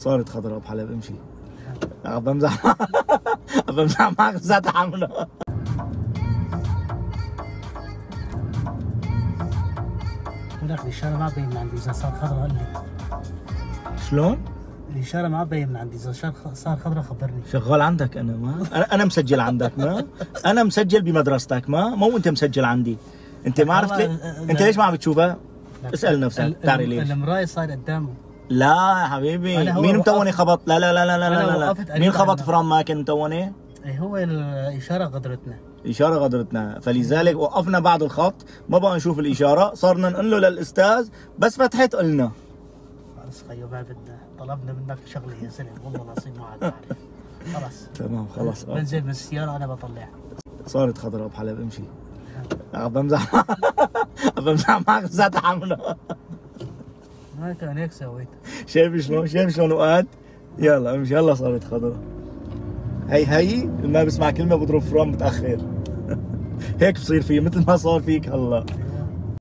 صارت خضراء بحلب امشي. بمزح بمزح معك ذات حمله. ولك الإشارة ما تبين من عندي إذا صار خضرا قال لي. شلون؟ الإشارة ما تبين من عندي إذا صار خضرا خبرني. شغال عندك أنا ما؟ أنا مسجل عندك ما؟ أنا مسجل بمدرستك ما؟ مو أنت مسجل عندي. أنت ما عرفت أنت ليش ما عم بتشوفها؟ اسأل نفسك تعرف ليش؟ المراية صاير قدامه. لا يا حبيبي مين متوني خبط؟ لا لا لا لا لا لا, لا. مين خبط فرام ماكن متوني؟ هو الإشارة غدرتنا. إشارة غدرتنا، فلذلك وقفنا بعد الخط ما بقى نشوف الإشارة، صرنا نقول له للأستاذ بس فتحت قلنا. خلص خيو ما بدنا، طلبنا منك شغلة يا زلمة والله العظيم ما عاد عارف. خلص تمام خلص. بنزل من السيارة أنا بطلع. صارت خضراء بحلب امشي. بمزح بمزح معك ذات حمله. ما كان هيك سويت. شايف شلون وقعت؟ يلا امشي يلا صارت خضراء. هي ما بسمع كلمة بضرب فرام متأخر. هيك بصير فيه مثل ما صار فيك هلا.